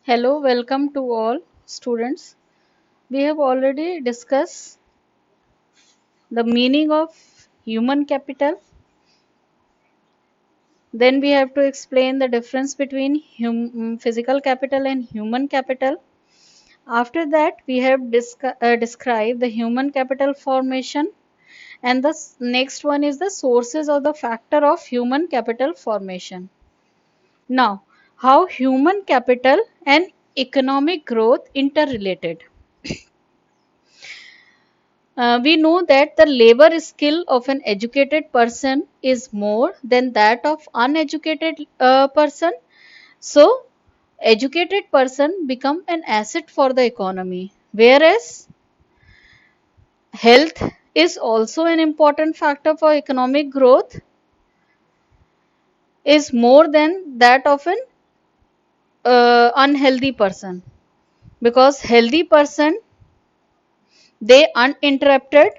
Hello, welcome to all students. We have already discussed the meaning of human capital. Then we have to explain the difference between physical capital and human capital. After that, we have described the human capital formation, and the next one is the sources or the factor of human capital formation. Now, how human capital and economic growth interrelated. We know that the labor skill of an educated person is more than that of uneducated person. So, educated person become an asset for the economy, whereas health is also an important factor for economic growth is more than that of an unhealthy person, because healthy person, they uninterrupted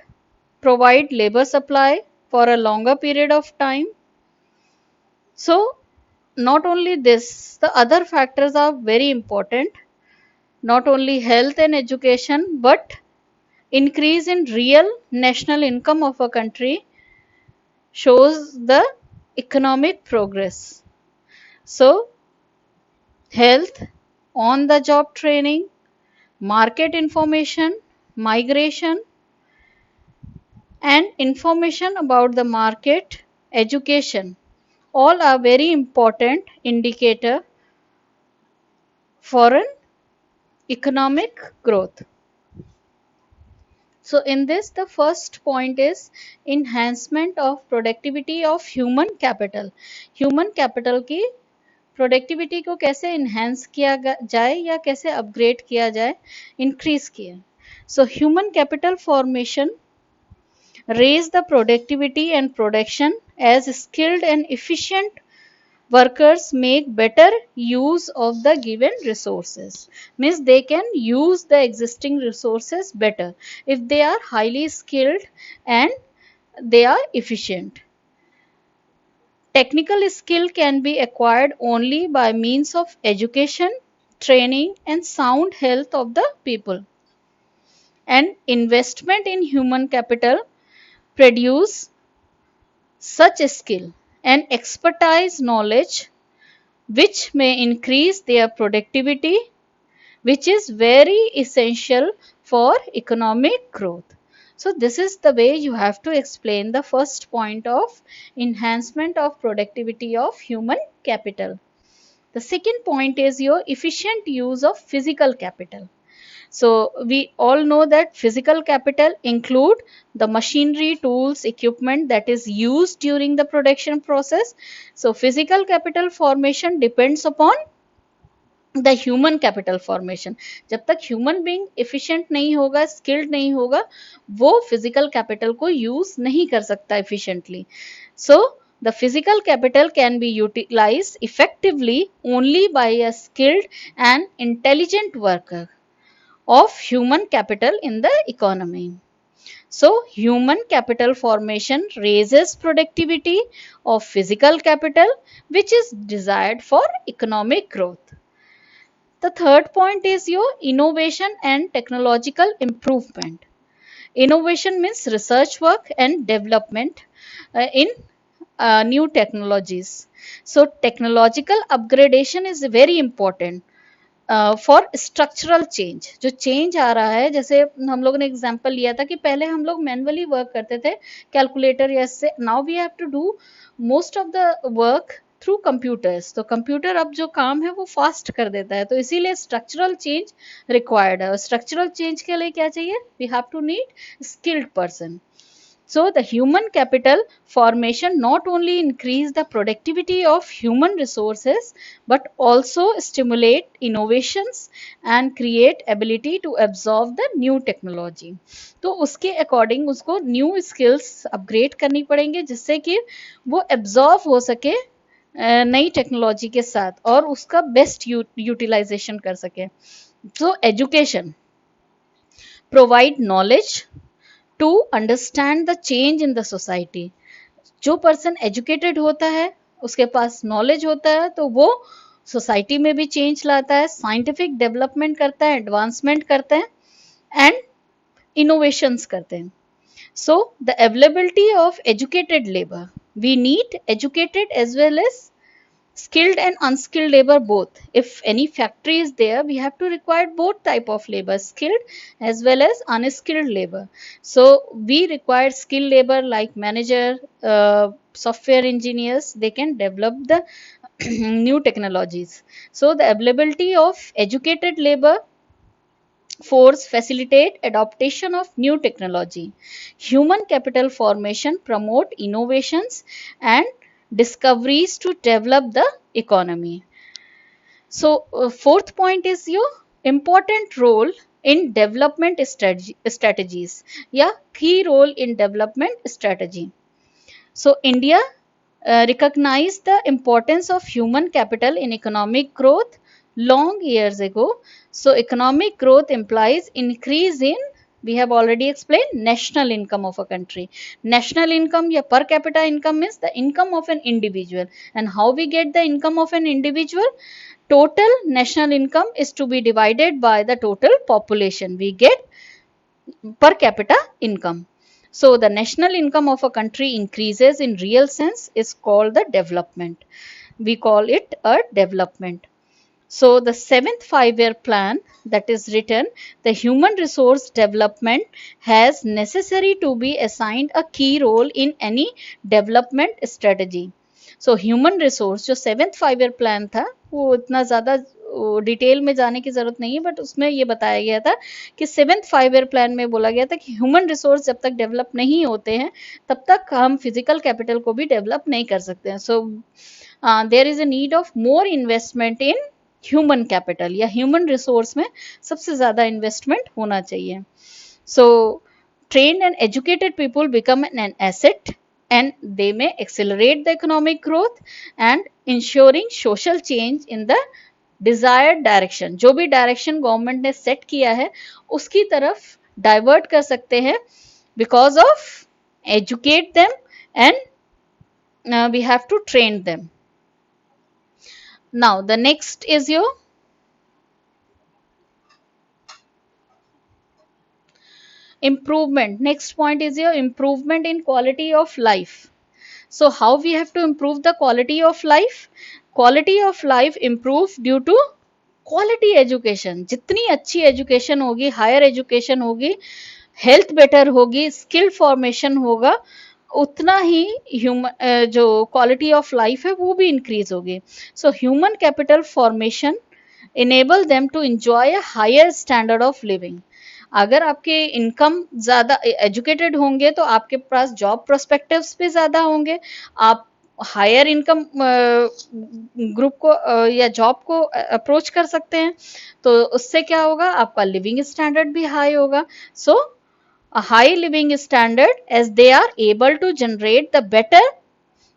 provide labor supply for a longer period of time. So not only this, the other factors are very important. Not only health and education, but increase in real national income of a country shows the economic progress. So health, on the job training, market information, migration, and information about the market, education, all are very important indicator for an economic growth. So in this, the first point is enhancement of productivity of human capital. Human capital की productivity को कैसे enhance किया जाए या कैसे upgrade किया जाए, increase किया. So human capital formation raise the productivity and production as skilled and efficient workers make better use of the given resources. Means they can use the existing resources better if they are highly skilled and they are efficient. Technical skill can be acquired only by means of education, training, and sound health of the people. And investment in human capital produce such skill and expertise knowledge which may increase their productivity, which is very essential for economic growth. So this is the way you have to explain the first point of enhancement of productivity of human capital. The second point is your efficient use of physical capital. So we all know that physical capital include the machinery, tools, equipment that is used during the production process. So physical capital formation depends upon the human capital formation. जब तक human being efficient नहीं होगा, skilled नहीं होगा, वो physical capital को use नहीं कर सकता efficiently. So the physical capital can be utilized effectively only by a skilled and intelligent worker of human capital in the economy. So human capital formation raises productivity of physical capital, which is desired for economic growth. The third point is your innovation and technological improvement. Innovation means research work and development in new technologies. So technological upgradation is very important for structural change. जो change आ रहा है, जैसे हम लोगों ने example लिया था कि पहले हम लोग मैनुअली वर्क करते थे कैलकुलेटर या इससे, now we have to do most of the work through computers. तो कंप्यूटर अब जो काम है वो फास्ट कर देता है, तो इसीलिए स्ट्रक्चरल चेंज रिक्वायर्ड है. और स्ट्रक्चरल चेंज के लिए क्या चाहिए? We have to need skilled person. So the human capital formation not only increase the productivity of human resources but also stimulate innovations and create ability to absorb the new technology. तो उसके according उसको new skills upgrade करनी पड़ेंगे जिससे कि वो absorb हो सके नई टेक्नोलॉजी के साथ और उसका बेस्ट यूटिलाइजेशन कर सके. So education provide knowledge to understand the change in the society. जो पर्सन एजुकेटेड होता है, उसके पास नॉलेज होता है, तो वो सोसाइटी में भी चेंज लाता है, साइंटिफिक डेवलपमेंट करता है, एडवांसमेंट करते हैं एंड इनोवेशंस करते हैं. So the availability of educated labor, we need educated as well as skilled and unskilled labor both. If any factory is there, we have to require both type of labor, skilled as well as unskilled labor. So we require skilled labor like manager, software engineers. They can develop the new technologies. So the availability of educated labor force facilitate adoption of new technology. Human capital formation promote innovations and discoveries to develop the economy. So fourth point is your important role in development strategies. Yeah, key role in development strategy. So India recognized the importance of human capital in economic growth long years ago. So economic growth implies increase in, we have already explained, national income of a country. National income या per capita income is the income of an individual. And how we get the income of an individual? Total national income is to be divided by the total population. We get per capita income. So the national income of a country increases in real sense is called the development. We call it a development. So the seventh 5-year plan that is written, the human resource development has necessary to be assigned a key role in any development strategy. So human resource जो 7th 5-year plan था वो इतना ज़्यादा detail में जाने की ज़रूरत नहीं है, बट उसमें ये बताया गया था कि 7th 5-year प्लान में बोला गया था कि ह्यूमन रिसोर्स जब तक डेवलप नहीं होते हैं तब तक हम फिजिकल कैपिटल को भी डेवलप नहीं कर सकते हैं. So there is a need of more investment in human capital या ह्यूमन रिसोर्स में सबसे ज़्यादा इन्वेस्टमेंट होना चाहिए. सो trained and educated people become an asset and they may accelerate the economic growth and ensuring social change in the desired direction. जो भी direction government ने set किया है उसकी तरफ डाइवर्ट कर सकते हैं because of educate them and we have to train them. Now the next is your improvement. Next point is your improvement in quality of life. So how we have to improve the quality of life? Quality of life improve due to quality education. जितनी अच्छी education होगी, higher education होगी, health better होगी, skill formation होगा, उतना ही human जो quality of life है वो भी इंक्रीज होगी. So human capital formation enable them to enjoy a higher standard of living. अगर आपके इनकम ज़्यादा एजुकेटेड होंगे तो आपके पास जॉब प्रोस्पेक्टिव्स भी ज़्यादा होंगे, आप हायर इनकम ग्रुप को या जॉब को अप्रोच कर सकते हैं, तो उससे क्या होगा, आपका लिविंग स्टैंडर्ड भी हाई होगा. So a high living standard as they are able to generate the better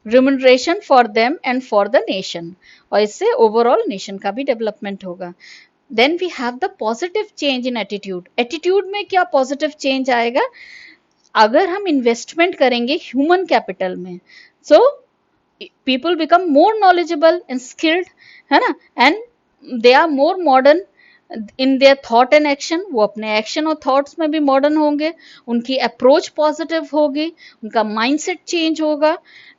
remuneration for them and for the nation, और इससे ओवरऑल नेशन का भी डेवलपमेंट होगा. Then we have the positive change in attitude. Attitude में क्या positive change आएगा, अगर हम इन्वेस्टमेंट करेंगे ह्यूमन कैपिटल में, सो people become more knowledgeable and skilled, है ना, and they are more modern in their thought and action. वो अपने एक्शन और थॉट्स में भी मॉडर्न होंगे, उनकी अप्रोच पॉजिटिव होगी, उनका माइंडसेट चेंज होगा,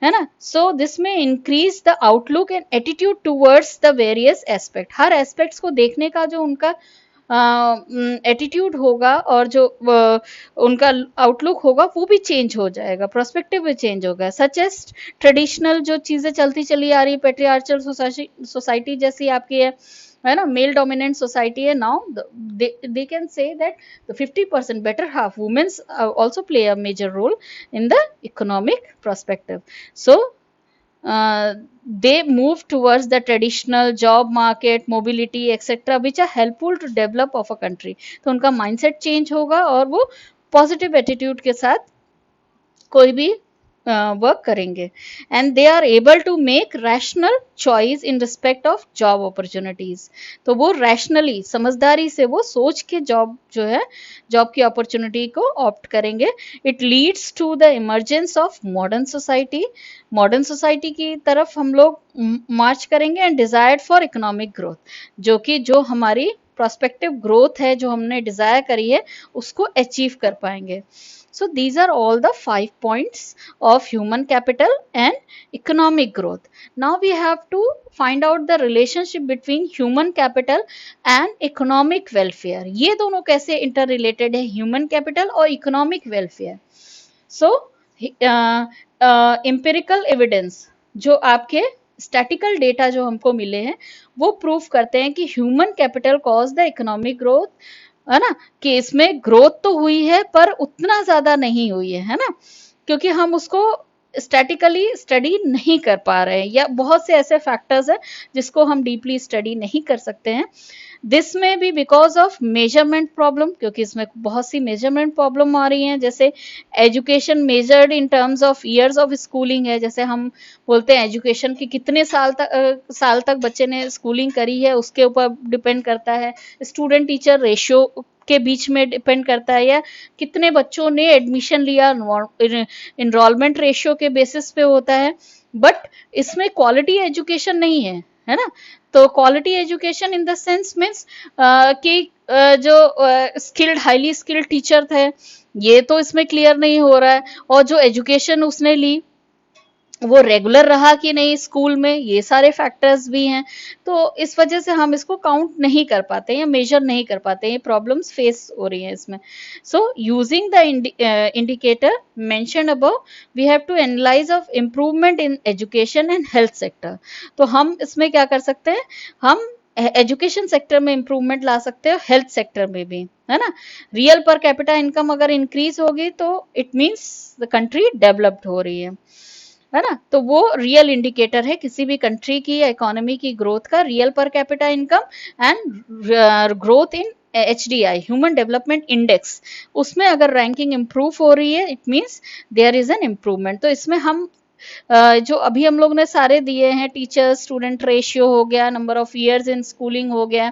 है ना. सो दिस में increase the outlook and attitude towards the various aspect. Her aspects को देखने का जो उनका एटीट्यूड होगा और जो उनका आउटलुक होगा वो भी चेंज हो जाएगा, प्रोस्पेक्टिव भी चेंज होगा. सच एज ट्रेडिशनल जो चीज़ें चलती चली आ रही है, पेट्रियार्चल सोसाइटी जैसी आपकी है ना, मेल डोमिनेंट सोसाइटी है, now they can say that the 50% better half womens also play a major role in the economic prospective. So they move towards the traditional job market, mobility etc which are helpful to develop of a country. तो उनका mindset change होगा और वो positive attitude के साथ कोई भी work करेंगे and they are able to make rational choice in respect of job opportunities. तो वो रैशनली, समझदारी से वो सोच के जॉब जो है, जॉब की अपॉर्चुनिटी को ऑप्ट करेंगे। It leads to the emergence of modern society. Modern society की तरफ हम लोग मार्च करेंगे and desired for economic growth, जो कि जो हमारी प्रोस्पेक्टिव ग्रोथ है जो हमने डिजायर करी है उसको अचीव कर पाएंगे। So these are all the 5 points of human capital and economic growth. Now we have to find out the relationship between human capital and economic welfare. ये दोनों कैसे interrelated है, human capital और economic welfare. So empirical evidence, जो आपके statistical data जो हमको मिले हैं वो प्रूव करते हैं कि human capital cause the economic growth, है ना, कि इसमें ग्रोथ तो हुई है पर उतना ज्यादा नहीं हुई है ना, क्योंकि हम उसको स्टैटिकली स्टडी नहीं कर पा रहे हैं या बहुत से ऐसे फैक्टर्स हैं जिसको हम डीपली स्टडी नहीं कर सकते हैं। दिस में भी बिकॉज ऑफ मेजरमेंट प्रॉब्लम, क्योंकि इसमें बहुत सी मेजरमेंट प्रॉब्लम आ रही हैं, जैसे education measured in terms of years of schooling है। जैसे हम बोलते हैं एजुकेशन की कितने साल तक बच्चे ने स्कूलिंग करी है उसके ऊपर डिपेंड करता है। स्टूडेंट टीचर रेशियो के बीच में डिपेंड करता है, या कितने बच्चों ने एडमिशन लिया इनरोलमेंट रेशियो के बेसिस पे होता है। बट इसमें क्वालिटी एजुकेशन नहीं है, है ना। तो quality education in the sense means कि जो स्किल्ड, हाईली स्किल्ड टीचर थे ये तो इसमें क्लियर नहीं हो रहा है, और जो एजुकेशन उसने ली वो रेगुलर रहा कि नहीं स्कूल में, ये सारे फैक्टर्स भी हैं। तो इस वजह से हम इसको काउंट नहीं कर पाते या मेजर नहीं कर पाते, ये प्रॉब्लम्स फेस हो रही हैं इसमें। So using the indicator mentioned above we have to analyse of improvement in education and health sector. तो हम इसमें क्या कर सकते हैं, हम एजुकेशन सेक्टर में इंप्रूवमेंट ला सकते हो, हेल्थ सेक्टर में भी, है ना। रियल पर कैपिटा इनकम अगर इंक्रीज होगी तो it means the country developed हो रही है ना। तो वो रियल इंडिकेटर है किसी भी कंट्री की या इकोनॉमी की ग्रोथ का, real per capita income and growth in HDI, human development index, उसमें अगर रैंकिंग इंप्रूव हो रही है it means there is an improvement. तो इसमें हम जो अभी हम लोग ने सारे दिए हैं, टीचर स्टूडेंट रेशियो हो गया, number of years in schooling हो गया,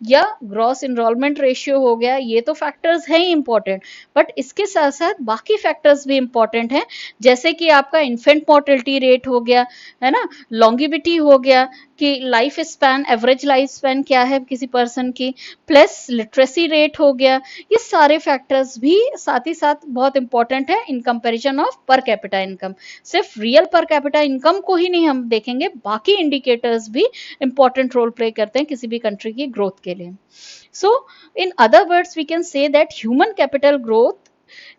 या ग्रॉस इनरोलमेंट रेशियो हो गया, ये तो फैक्टर्स हैं ही इंपॉर्टेंट, बट इसके साथ साथ बाकी फैक्टर्स भी इंपॉर्टेंट हैं, जैसे कि आपका इन्फेंट मोर्टेलिटी रेट हो गया, है ना, लॉन्गिविटी हो गया, कि life span, average life span क्या है किसी पर्सन की, प्लस लिटरेसी रेट हो गया। ये सारे फैक्टर्स भी साथ ही साथ बहुत इंपॉर्टेंट है इन कंपैरिजन ऑफ पर कैपिटा इनकम। सिर्फ रियल पर कैपिटा इनकम को ही नहीं हम देखेंगे, बाकी इंडिकेटर्स भी इंपॉर्टेंट रोल प्ले करते हैं किसी भी कंट्री की ग्रोथ के लिए। So in other words we can say that human capital growth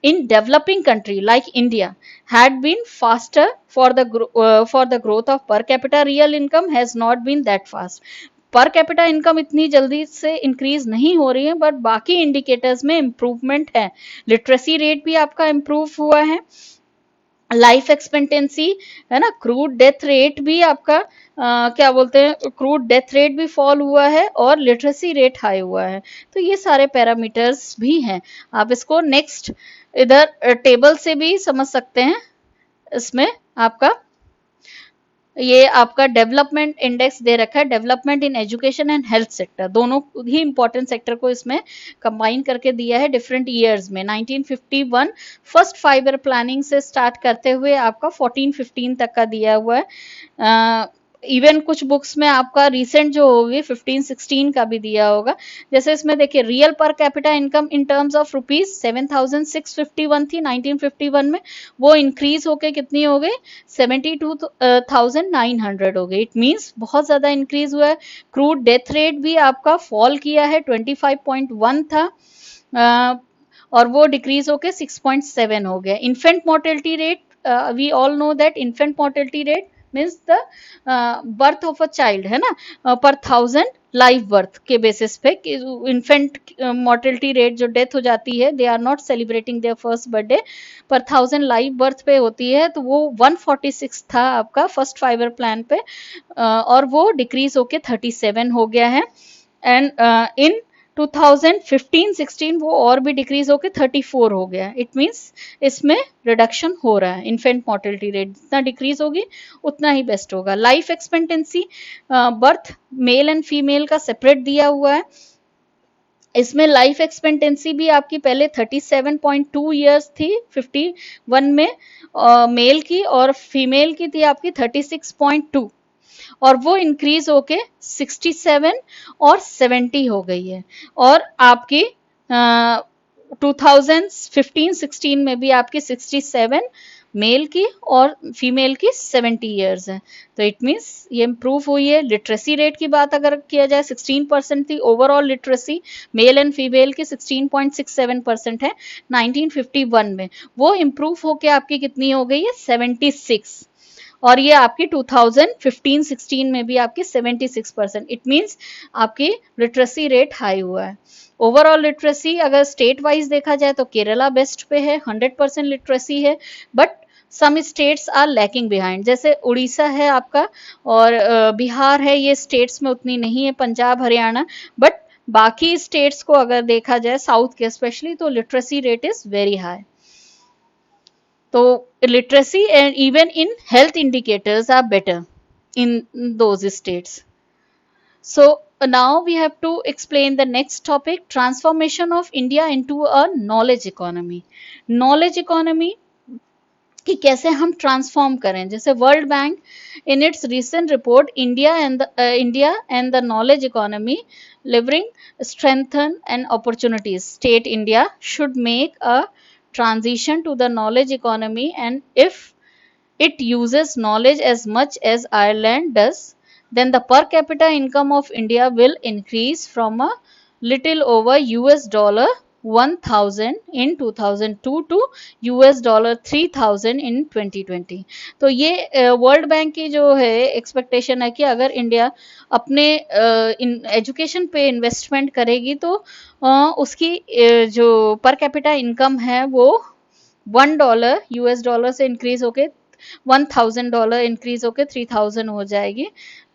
in developing country like India had been faster for the growth of per capita real income has not been that fast. पर capita income इतनी जल्दी से increase नहीं हो रही है, but बाकी indicators में इंप्रूवमेंट है। लिटरेसी रेट भी आपका इंप्रूव हुआ है, लाइफ एक्सपेक्टेंसी, है ना, क्रूड डेथ रेट भी आपका क्या बोलते हैं, क्रूड डेथ रेट भी फॉल हुआ है और लिटरेसी रेट हाई हुआ है। तो ये सारे पैरामीटर्स भी हैं। आप इसको नेक्स्ट इधर टेबल से भी समझ सकते हैं। इसमें आपका ये आपका डेवलपमेंट इंडेक्स दे रखा है, development in education and health sector, दोनों ही इंपॉर्टेंट सेक्टर को इसमें कंबाइन करके दिया है डिफरेंट ईयर्स में। 1951 फर्स्ट 5 ईयर प्लानिंग से स्टार्ट करते हुए आपका 14-15 तक का दिया हुआ है। इवन कुछ बुक्स में आपका रिसेंट जो होगी 15-16 का भी दिया होगा। जैसे इसमें देखिए real per capita income in terms of rupees 7,651 थी 1951 में, वो इंक्रीज होके कितनी हो गई 72,900 हो गई। इट मीन्स बहुत ज्यादा इंक्रीज हुआ है। क्रूड डेथ रेट भी आपका फॉल किया है, 25.1 था और वो डिक्रीज होके 6.7 हो गया। Infant mortality rate, we all know that infant mortality rate means the birth of a child, है ना, पर 1000 लाइव बर्थ के बेसिस पे इन्फेंट मोर्टेलिटी रेट जो डेथ हो जाती है, they are not celebrating their first birthday, per 1000 live birth पे होती है, तो वो 146 था आपका फर्स्ट 5 ईयर प्लान पे और वो डिक्रीज होके 37 हो गया है। एंड इन 2015-16 वो और भी डिक्रीज होके 34 हो गया। इट मीन्स इसमें रिडक्शन हो रहा है। इन्फेंट मोर्टेलिटी रेट जितना डिक्रीज होगी उतना ही बेस्ट होगा। Life expectancy birth male and female का सेपरेट दिया हुआ है। इसमें लाइफ एक्सपेक्टेंसी भी आपकी पहले 37.2 ईयर्स थी 51 में मेल की, और फीमेल की थी आपकी 36.2, और वो इंक्रीज होके 67 और 70 हो गई है। और आपकी 2015-16 में भी आपकी 67 मेल की और फीमेल की 70 ईयर्स है। तो इट मीन्स ये इम्प्रूव हुई है। लिटरेसी रेट की बात अगर किया जाए 16% थी overall literacy, male and female की 16.67% है 1951 में। वो इम्प्रूव होके आपकी कितनी हो गई है 76, और ये आपकी 2015-16 में भी आपकी 76%। इट मीन्स आपकी लिटरेसी रेट हाई हुआ है। ओवरऑल लिटरेसी अगर स्टेट वाइज देखा जाए तो केरला बेस्ट पे है, 100% लिटरेसी है, but some states are lacking behind, जैसे उड़ीसा है आपका और बिहार है, ये स्टेट्स में उतनी नहीं है, पंजाब हरियाणा, बट बाकी स्टेट्स को अगर देखा जाए साउथ के स्पेशली तो literacy rate is very high. तो literacy and even in health indicators are better in those states. So now we have to explain the next topic, transformation of India into a knowledge economy. Knowledge economy कि कैसे हम transform करें। जैसे World Bank in its recent report India and the knowledge economy leveraging strengthen and opportunities state India should make a transition to the knowledge economy, and if it uses knowledge as much as Ireland does, then the per capita income of India will increase from a little over $1,000 in 2002 to $3,000 in 2020। तो ये world bank की जो है expectation है कि अगर India अपने education पे इन्वेस्टमेंट करेगी तो उसकी जो पर कैपिटा इनकम है वो $1 से इंक्रीज होके $1,000 इंक्रीज होके 3,000 हो जाएगी,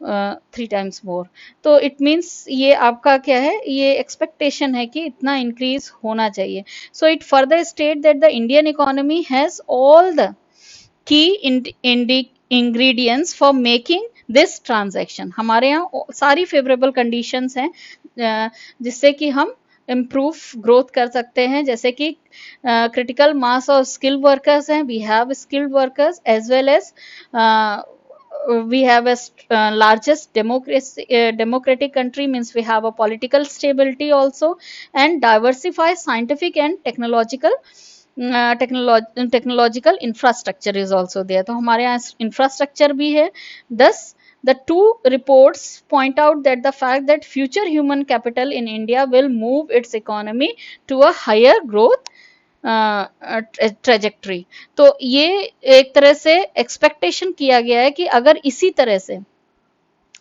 3 टाइम्स मोर। तो इट मीन्स ये आपका क्या है, ये एक्सपेक्टेशन है कि इतना इंक्रीज होना चाहिए। So it further state that the Indian economy has all the key ingredients for making this transaction. हमारे यहाँ सारी फेवरेबल कंडीशंस हैं जिससे कि हम इम्प्रूव ग्रोथ कर सकते हैं। जैसे कि critical mass of skilled workers हैं, we have skilled workers as well as we have a largest democratic country, means we have a political stability also, and diversify scientific and technological infrastructure is also there. तो हमारे यहाँ infrastructure भी है। दस the two reports point out that the fact that future human capital in India will move its economy to a higher growth trajectory. तो ये एक तरह से एक्सपेक्टेशन किया गया है कि अगर इसी तरह से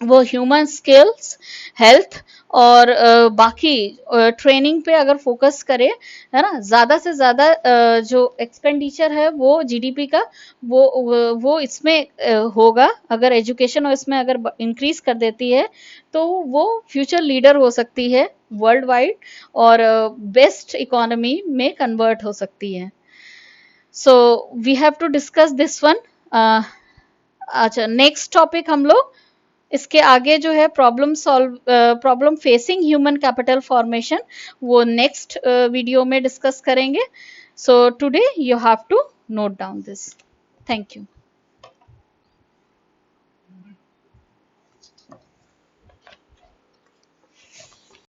वो ह्यूमन स्किल्स, हेल्थ और बाकी ट्रेनिंग पे अगर फोकस करे, है ना, ज़्यादा से ज़्यादा जो एक्सपेंडिचर है वो जीडीपी का वो इसमें होगा। अगर एजुकेशन और इसमें अगर इंक्रीज कर देती है तो वो फ्यूचर लीडर हो सकती है वर्ल्ड वाइड और बेस्ट इकोनॉमी में कन्वर्ट हो सकती है। So we have to discuss this one. अच्छा, नेक्स्ट टॉपिक हम लोग इसके आगे जो है problem facing human capital formation, वो नेक्स्ट वीडियो में डिस्कस करेंगे। So today you have to note down this. Thank you.